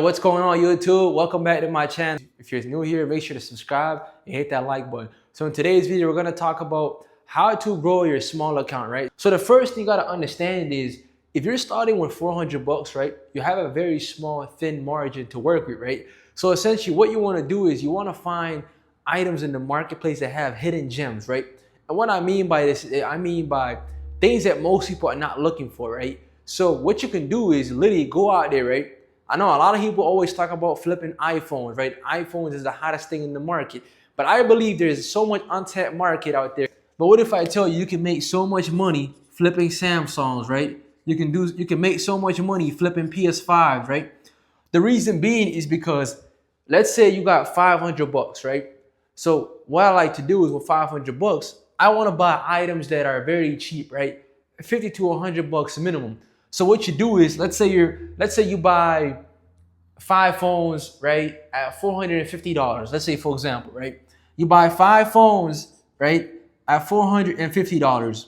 What's going on, YouTube? Welcome back to my channel. If you're new here, make sure to subscribe and hit that like button. So in today's video, we're gonna talk about how to grow your small account, right? So the first thing you gotta understand is if you're starting with 400 bucks, right, you have a very small, thin margin to work with, right? So essentially what you wanna do is you wanna find items in the marketplace that have hidden gems, right? And what I mean by this, I mean by things that most people are not looking for, right? So what you can do is literally go out there, right? I know a lot of people always talk about flipping iPhones, right? iPhones is the hottest thing in the market. But I believe there's so much untapped market out there. But what if I tell you you can make so much money flipping Samsungs, right? You can make so much money flipping PS5s, right? The reason being is because let's say you got 500 bucks, right? So what I like to do is with 500 bucks, I want to buy items that are very cheap, right? 50 to 100 bucks minimum. So what you do is, let's say you buy 5 phones, right, at $450. Let's say, for example, right, you buy 5 phones, right, at $450.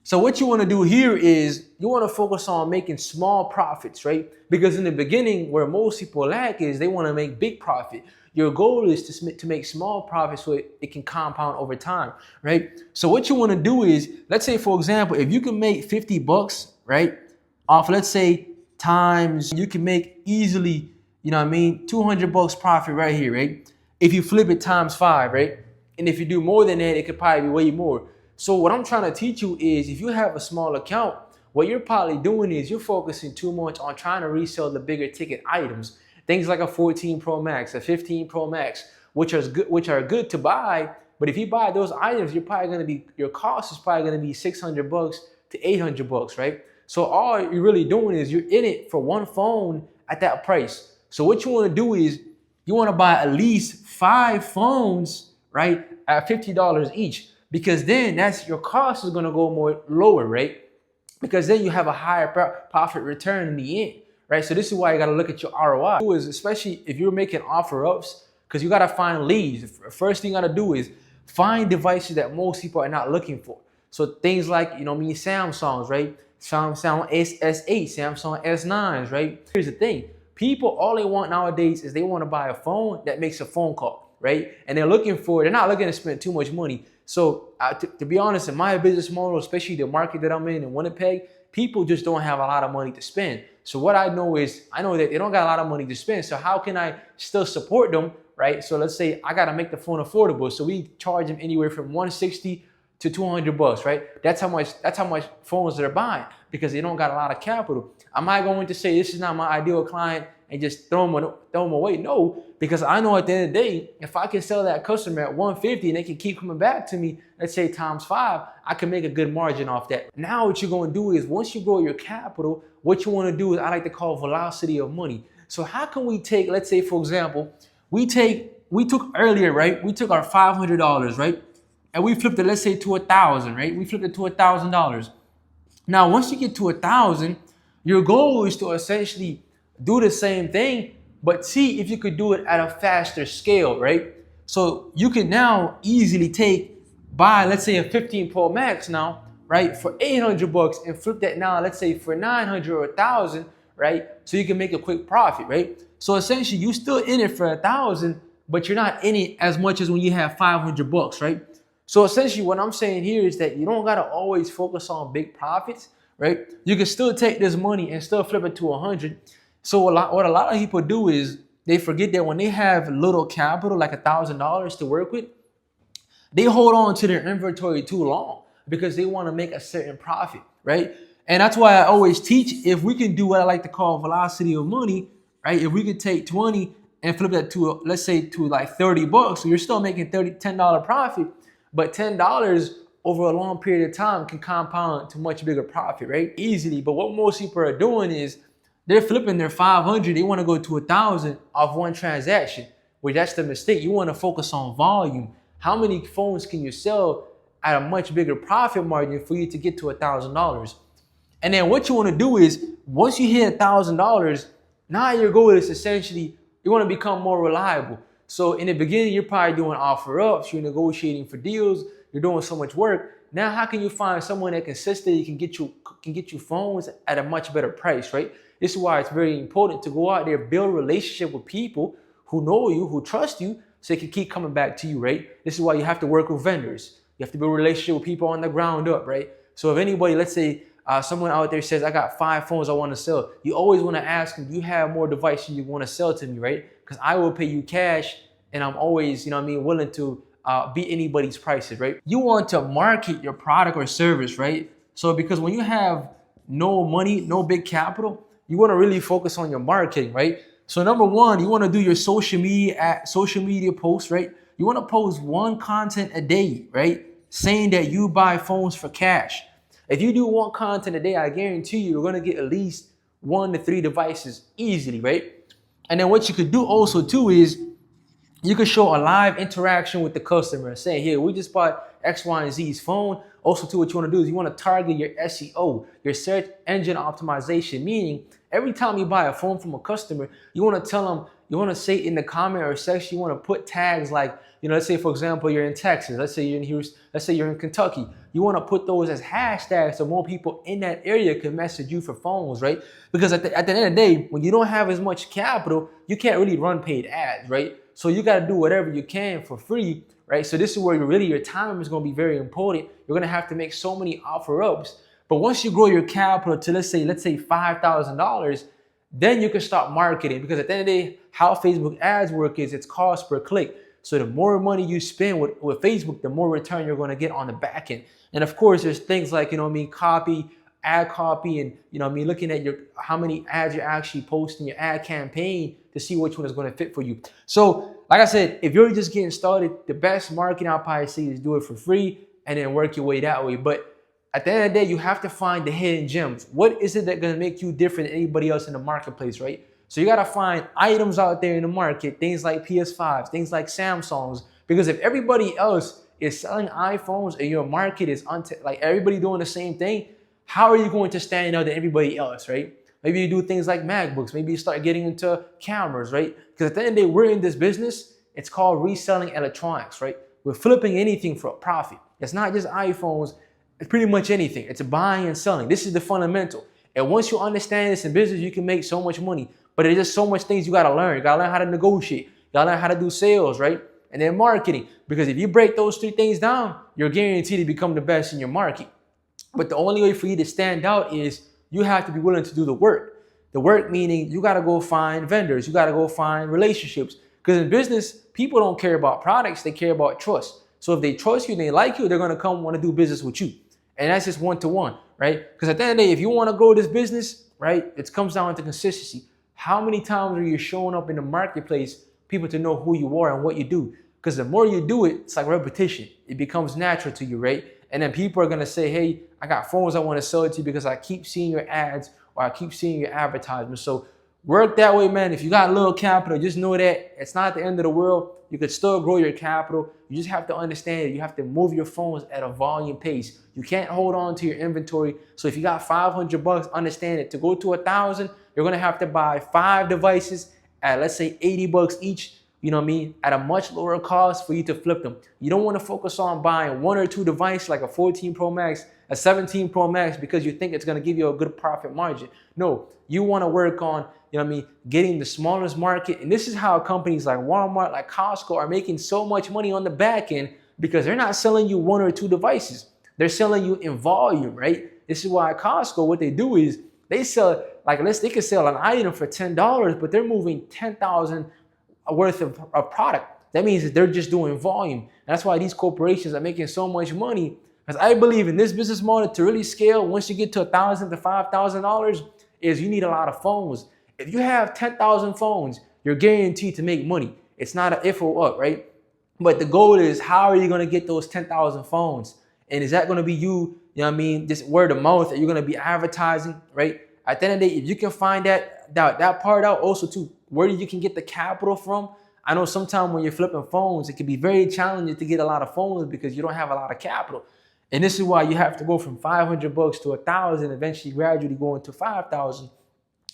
So what you want to do here is you want to focus on making small profits, right? Because in the beginning, where most people lack is they want to make big profit. Your goal is to make small profits so it can compound over time, right? So what you want to do is, let's say, for example, if you can make 50 bucks, right, off, let's say, times, you can make easily, 200 bucks profit right here, right? If you flip it times 5, right? And if you do more than that, it could probably be way more. So what I'm trying to teach you is if you have a small account, what you're probably doing is you're focusing too much on trying to resell the bigger ticket items. Things like a 14 Pro Max, a 15 Pro Max, which are good to buy. But if you buy those items, your cost is probably gonna be 600 bucks to 800 bucks, right? So all you're really doing is you're in it for one phone at that price. So what you wanna do is you wanna buy at least 5 phones, right, at $50 each. Because then your cost is gonna go more lower, right? Because then you have a higher profit return in the end, right? So this is why you gotta look at your ROI. Especially if you're making offer ups, because you gotta find leads. The first thing you gotta do is find devices that most people are not looking for. So things like, Samsungs, right? Samsung S8, Samsung S9s, right? Here's the thing. People, all they want nowadays is they want to buy a phone that makes a phone call, right? And they're not looking to spend too much money. So to be honest, in my business model, especially the market that I'm in Winnipeg, people just don't have a lot of money to spend. So what I know that they don't got a lot of money to spend. So how can I still support them, right? So let's say I got to make the phone affordable. So we charge them anywhere from 160 to 200 bucks, right? That's how much phones they're buying because they don't got a lot of capital. Am I going to say this is not my ideal client and just throw them away? No, because I know at the end of the day, if I can sell that customer at 150 and they can keep coming back to me, let's say times 5, I can make a good margin off that. Now what you're going to do is once you grow your capital, what you want to do is I like to call velocity of money. So how can we take, let's say, for example, we took earlier, right? We took our $500, right? And we flipped it, let's say, to 1,000, right? We flipped it to $1,000. Now, once you get to 1,000, your goal is to essentially do the same thing, but see if you could do it at a faster scale, right? So you can now easily buy, let's say, a 15 Pro Max now, right, for 800 bucks and flip that now, let's say, for 900 or 1,000, right? So you can make a quick profit, right? So essentially, you still in it for 1,000, but you're not in it as much as when you have 500 bucks, right? So essentially what I'm saying here is that you don't gotta always focus on big profits, right? You can still take this money and still flip it to 100. So what a lot of people do is they forget that when they have little capital, like $1,000 to work with, they hold on to their inventory too long because they wanna make a certain profit, right? And that's why I always teach, if we can do what I like to call velocity of money, right? If we could take 20 and flip that to, let's say, to like 30 bucks, so you're still making $10 profit. But $10 over a long period of time can compound to much bigger profit, right? Easily. But what most people are doing is they're flipping their 500. They want to go to 1,000 off one transaction, which that's the mistake. You want to focus on volume. How many phones can you sell at a much bigger profit margin for you to get to $1,000? And then what you want to do is once you hit $1,000, now your goal is essentially you want to become more reliable. So in the beginning, you're probably doing offer ups, you're negotiating for deals, you're doing so much work. Now, how can you find someone that consistently can get you phones at a much better price, right? This is why it's very important to go out there, build a relationship with people who know you, who trust you, so they can keep coming back to you, right? This is why you have to work with vendors. You have to build a relationship with people on the ground up, right? So if anybody, let's say someone out there says, I got 5 phones I want to sell, you always want to ask them, do you have more devices you want to sell to me, right? Because I will pay you cash, and I'm always, willing to beat anybody's prices, right? You want to market your product or service, right? So because when you have no money, no big capital, you want to really focus on your marketing, right? So number one, you want to do your social media posts, right? You want to post one content a day, right? Saying that you buy phones for cash. If you do one content a day, I guarantee you're going to get at least 1 to 3 devices easily, right? And then what you could do also too is you can show a live interaction with the customer, saying, here, we just bought X, Y, and Z's phone. Also too, what you want to do is you want to target your SEO, your search engine optimization, meaning every time you buy a phone from a customer, you want to tell them, you want to say in the comment or section, you want to put tags like, let's say, for example, you're in Texas. Let's say you're in Houston. Let's say you're in Kentucky. You want to put those as hashtags so more people in that area can message you for phones, right? Because at the end of the day, when you don't have as much capital, you can't really run paid ads, right? So you got to do whatever you can for free, right? So this is where your time is going to be very important. You're going to have to make so many offer ups. But once you grow your capital to, let's say $5,000, then you can start marketing, because at the end of the day, how Facebook ads work is it's cost per click. So the more money you spend with Facebook, the more return you're going to get on the back end. And of course, there's things like, ad copy, and looking at how many ads you're actually posting, your ad campaign, to see which one is going to fit for you. So like I said, if you're just getting started, the best marketing I'll probably say is do it for free and then work your way that way. But at the end of the day, you have to find the hidden gems. What is it that's going to make you different than anybody else in the marketplace, right? So you got to find items out there in the market, things like PS5s, things like Samsungs, because if everybody else is selling iPhones and your market is like everybody doing the same thing, how are you going to stand out than everybody else, right? Maybe you do things like MacBooks. Maybe you start getting into cameras, right? Because at the end of the day, we're in this business. It's called reselling electronics, right? We're flipping anything for a profit. It's not just iPhones. It's pretty much anything. It's buying and selling. This is the fundamental. And once you understand this in business, you can make so much money. But there's just so much things you got to learn. You got to learn how to negotiate. You got to learn how to do sales, right? And then marketing. Because if you break those 3 things down, you're guaranteed to become the best in your market. But the only way for you to stand out is you have to be willing to do the work. The work meaning you got to go find vendors. You got to go find relationships. Because in business, people don't care about products. They care about trust. So if they trust you and they like you, they're going to come want to do business with you. And that's just one-to-one, right? Because at the end of the day, if you want to grow this business, right, it comes down to consistency. How many times are you showing up in the marketplace, people to know who you are and what you do? Because the more you do it, it's like repetition. It becomes natural to you, right? And then people are going to say, hey, I got phones I want to sell it to you because I keep seeing your ads or I keep seeing your advertisements. So work that way, man. If you got a little capital, just know that it's not the end of the world. You could still grow your capital. You just have to understand that you have to move your phones at a volume pace. You can't hold on to your inventory. So if you got $500, understand it. To go to 1,000, you're going to have to buy 5 devices at, let's say, $80 each. At a much lower cost for you to flip them. You don't want to focus on buying 1 or 2 devices like a 14 Pro Max, a 17 Pro Max because you think it's going to give you a good profit margin. No, you want to work on, getting the smallest market. And this is how companies like Walmart, like Costco are making so much money on the back end, because they're not selling you 1 or 2 devices. They're selling you in volume, right? This is why Costco, what they do is they sell, they could sell an item for $10, but they're moving 10,000 worth of product. That means that they're just doing volume. And that's why these corporations are making so much money. Because I believe in this business model to really scale, once you get to $1,000 to $5,000, is you need a lot of phones. If you have 10,000 phones, you're guaranteed to make money. It's not an if or what, right? But the goal is, how are you going to get those 10,000 phones? And is that going to be you, just word of mouth that you're going to be advertising, right? At the end of the day, if you can find that part out, also too, where you can get the capital from. I know sometimes when you're flipping phones, it can be very challenging to get a lot of phones because you don't have a lot of capital. And this is why you have to go from $500 to 1,000, eventually gradually going to 5,000.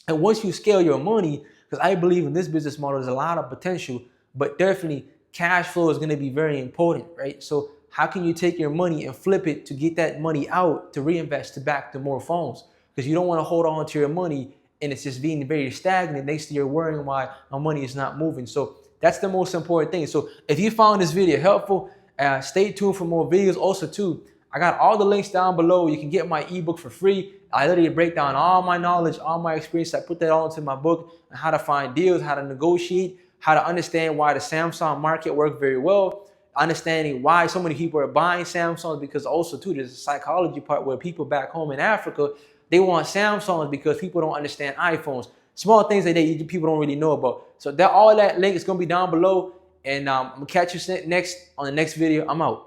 And once you scale your money, because I believe in this business model, there's a lot of potential, but definitely cash flow is going to be very important, right? So how can you take your money and flip it to get that money out to reinvest back to more phones? Because you don't want to hold on to your money and it's just being very stagnant. Next to you're worrying why my money is not moving. So that's the most important thing. So if you found this video helpful, stay tuned for more videos. Also too, I got all the links down below. You can get my ebook for free. I literally break down all my knowledge, all my experience. I put that all into my book on how to find deals, how to negotiate, how to understand why the Samsung market worked very well, understanding why so many people are buying Samsungs, because also too, there's a psychology part where people back home in Africa, they want Samsungs because people don't understand iPhones. Small things that people don't really know about. So all that link is going to be down below. And I'm going to catch you next on the next video. I'm out.